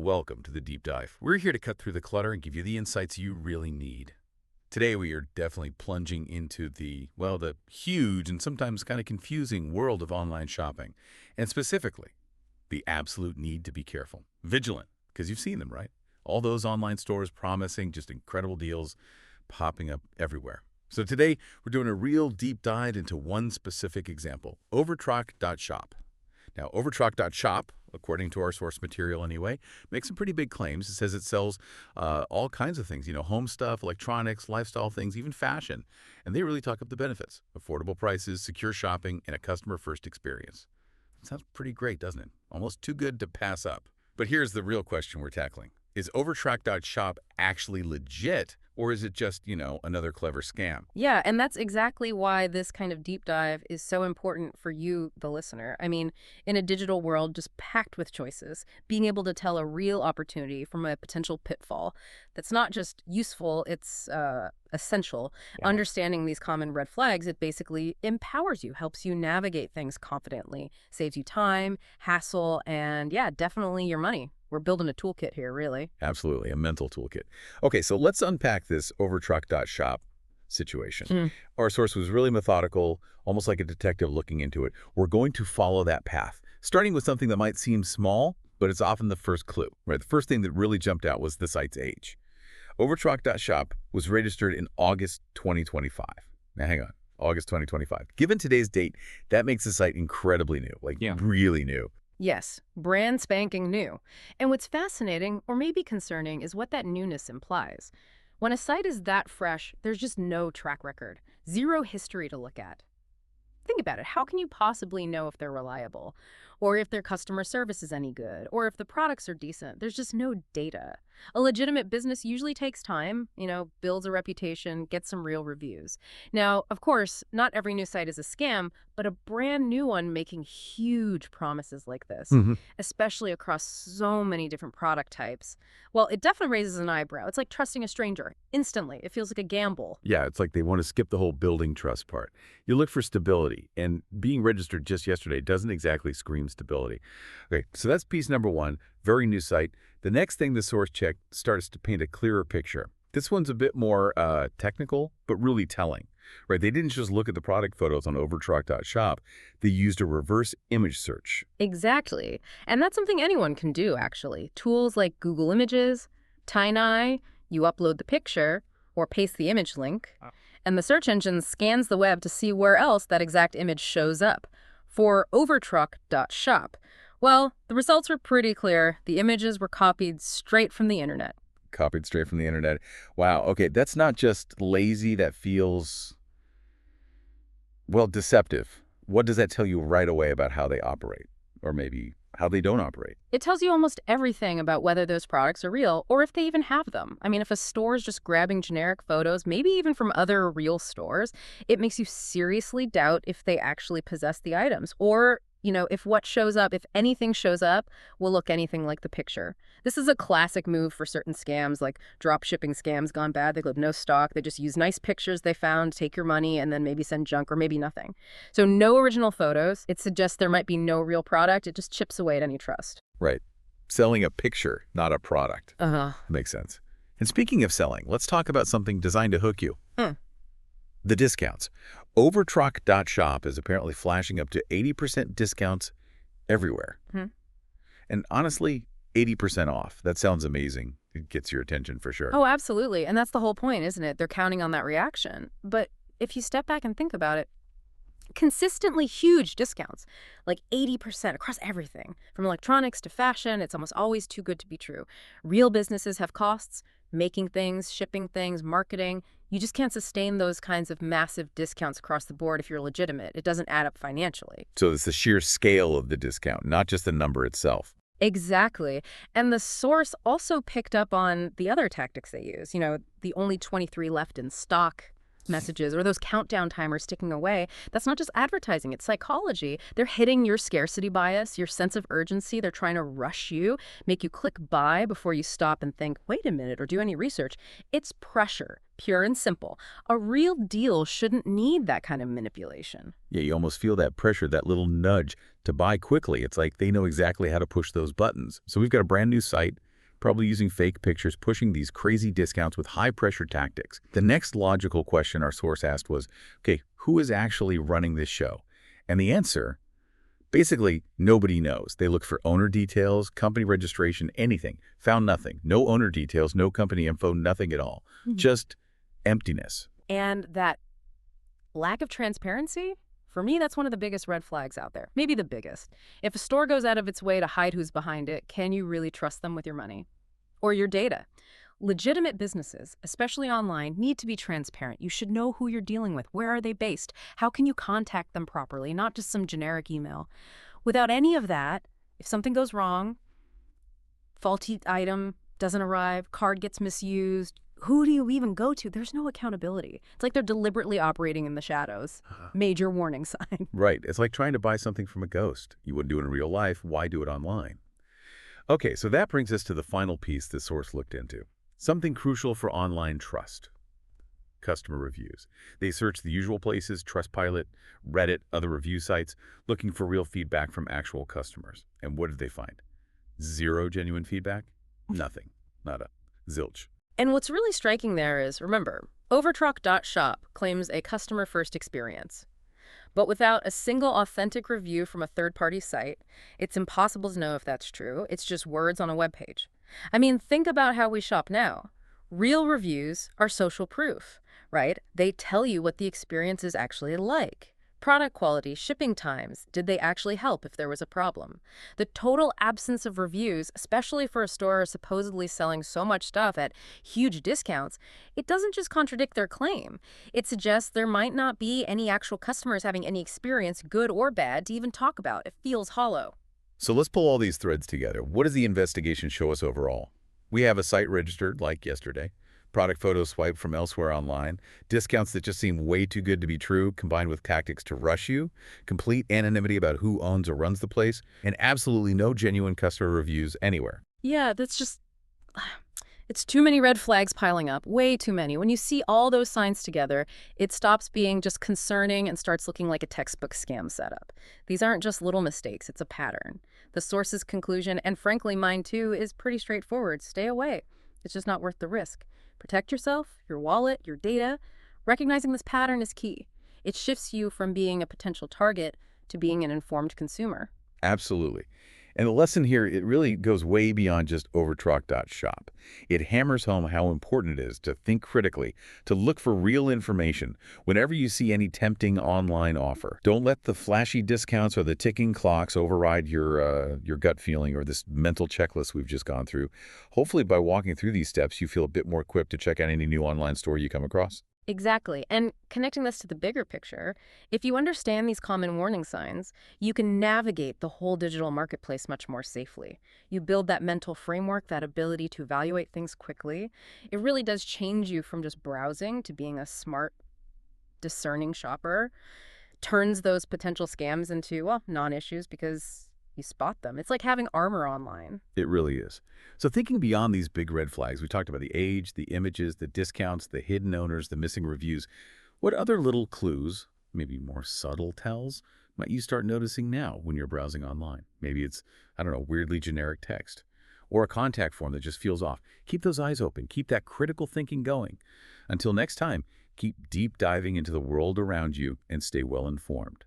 Welcome to the Deep Dive. We're here to cut through the clutter and give you the insights you really need. Today, we are definitely plunging into the huge and sometimes kind of confusing world of online shopping, and specifically, the absolute need to be careful, vigilant, because you've seen them, right? All those online stores promising just incredible deals popping up everywhere. So today, we're doing a real deep dive into one specific example, Overtok.shop. Now, Overtok.shop, according to our source material anyway, makes some pretty big claims. It says it sells all kinds of things, home stuff, electronics, lifestyle things, even fashion. And they really talk up the benefits: affordable prices, secure shopping, and a customer-first experience. It sounds pretty great, doesn't it? Almost too good to pass up. But here's the real question we're tackling. Is Overtok.shop actually legit, or is it just, another clever scam? Yeah, and that's exactly why this kind of deep dive is so important for you, the listener. I mean, in a digital world just packed with choices, being able to tell a real opportunity from a potential pitfall that's not just useful, it's essential. Yeah. Understanding these common red flags, it basically empowers you, helps you navigate things confidently, saves you time, hassle, and yeah, definitely your money. We're building a toolkit here, really. Absolutely, a mental toolkit. Okay, so let's unpack this Overtok.shop situation. Our source was really methodical, almost like a detective looking into it. We're going to follow that path, starting with something that might seem small, but it's often the first clue, right? The first thing that really jumped out was the site's age. Overtok.shop was registered in August 2025. Now, hang on, August 2025. Given today's date, that makes the site incredibly new, really new. Yes, brand spanking new. And what's fascinating, or maybe concerning, is what that newness implies. When a site is that fresh, there's just no track record, zero history to look at. Think about it. How can you possibly know if they're reliable, or if their customer service is any good, or if the products are decent? There's just no data. A legitimate business usually takes time, builds a reputation, gets some real reviews. Now, of course, not every new site is a scam, but a brand new one making huge promises like this, especially across so many different product types, well, it definitely raises an eyebrow. It's like trusting a stranger instantly. It feels like a gamble. Yeah, it's like they want to skip the whole building trust part. You look for stability, and being registered just yesterday doesn't exactly scream stability. Okay, so that's piece number one, very new site. The next thing the source check starts to paint a clearer picture. This one's a bit more technical, but really telling, right? They didn't just look at the product photos on Overtok.shop. They used a reverse image search. Exactly. And that's something anyone can do, actually. Tools like Google Images, Tiny, you upload the picture or paste the image link, and the search engine scans the web to see where else that exact image shows up. For Overtok.shop, well, the results were pretty clear. The images were copied straight from the internet. Copied straight from the internet. Wow, okay, that's not just lazy, that feels, deceptive. What does that tell you right away about how they operate? Or maybe how they don't operate? It tells you almost everything about whether those products are real or if they even have them. I mean, if a store is just grabbing generic photos, maybe even from other real stores, it makes you seriously doubt if they actually possess the items. Or if what shows up, if anything shows up, will look anything like the picture. This is a classic move for certain scams, like drop shipping scams gone bad. They go no stock. They just use nice pictures they found, take your money, and then maybe send junk or maybe nothing. So no original photos. It suggests there might be no real product. It just chips away at any trust. Right. Selling a picture, not a product. Makes sense. And speaking of selling, let's talk about something designed to hook you. The discounts. Overtok.shop is apparently flashing up to 80% discounts everywhere. And honestly, 80% off. That sounds amazing. It gets your attention for sure. Oh, absolutely. And that's the whole point, isn't it? They're counting on that reaction. But if you step back and think about it, consistently huge discounts, like 80% across everything, from electronics to fashion, it's almost always too good to be true. Real businesses have costs, making things, shipping things, marketing. You just can't sustain those kinds of massive discounts across the board if you're legitimate. It doesn't add up financially. So it's the sheer scale of the discount, not just the number itself. Exactly. And the source also picked up on the other tactics they use. The only 23 left in stock messages or those countdown timers ticking away. That's not just advertising, it's psychology. They're hitting your scarcity bias, your sense of urgency. They're trying to rush you, make you click buy before you stop and think, wait a minute, or do any research. It's pressure, pure and simple. A real deal shouldn't need that kind of manipulation. Yeah, you almost feel that pressure, that little nudge to buy quickly. It's like they know exactly how to push those buttons. So we've got a brand new site, probably using fake pictures, pushing these crazy discounts with high-pressure tactics. The next logical question our source asked was, okay, who is actually running this show? And the answer, basically, nobody knows. They looked for owner details, company registration, anything. Found nothing. No owner details, no company info, nothing at all. Just emptiness. And that lack of transparency, for me, that's one of the biggest red flags out there. Maybe the biggest. If a store goes out of its way to hide who's behind it, can you really trust them with your money or your data? Legitimate businesses, especially online, need to be transparent. You should know who you're dealing with. Where are they based? How can you contact them properly, not just some generic email? Without any of that, if something goes wrong, faulty item doesn't arrive, card gets misused, who do you even go to? There's no accountability. It's like they're deliberately operating in the shadows. Major warning sign. Right. It's like trying to buy something from a ghost. You wouldn't do it in real life. Why do it online? Okay, so that brings us to the final piece this source looked into. Something crucial for online trust. Customer reviews. They searched the usual places, Trustpilot, Reddit, other review sites, looking for real feedback from actual customers. And what did they find? Zero genuine feedback? Nothing. Nada. Zilch. And what's really striking there is, remember, Overtok.shop claims a customer-first experience. But without a single authentic review from a third-party site, it's impossible to know if that's true. It's just words on a web page. I mean, think about how we shop now. Real reviews are social proof, right? They tell you what the experience is actually like. Product quality, shipping times, did they actually help if there was a problem? The total absence of reviews, especially for a store supposedly selling so much stuff at huge discounts, it doesn't just contradict their claim. It suggests there might not be any actual customers having any experience, good or bad, to even talk about. It feels hollow. So let's pull all these threads together. What does the investigation show us overall? We have a site registered, like yesterday, product photos swiped from elsewhere online, discounts that just seem way too good to be true, combined with tactics to rush you, complete anonymity about who owns or runs the place, and absolutely no genuine customer reviews anywhere. Yeah, that's just... It's too many red flags piling up, way too many. When you see all those signs together, it stops being just concerning and starts looking like a textbook scam setup. These aren't just little mistakes, it's a pattern. The source's conclusion, and frankly mine too, is pretty straightforward. Stay away. It's just not worth the risk. Protect yourself, your wallet, your data. Recognizing this pattern is key. It shifts you from being a potential target to being an informed consumer. Absolutely. And the lesson here, it really goes way beyond just Overtok.shop. It hammers home how important it is to think critically, to look for real information whenever you see any tempting online offer. Don't let the flashy discounts or the ticking clocks override your gut feeling or this mental checklist we've just gone through. Hopefully by walking through these steps, you feel a bit more equipped to check out any new online store you come across. Exactly. And connecting this to the bigger picture, if you understand these common warning signs, you can navigate the whole digital marketplace much more safely. You build that mental framework, that ability to evaluate things quickly. It really does change you from just browsing to being a smart, discerning shopper. Turns those potential scams into, well, non-issues because you spot them. It's like having armor online. It really is. So thinking beyond these big red flags, we talked about the age, the images, the discounts, the hidden owners, the missing reviews. What other little clues, maybe more subtle tells, might you start noticing now when you're browsing online? Maybe it's, I don't know, weirdly generic text or a contact form that just feels off. Keep those eyes open. Keep that critical thinking going. Until next time, keep deep diving into the world around you and stay well informed.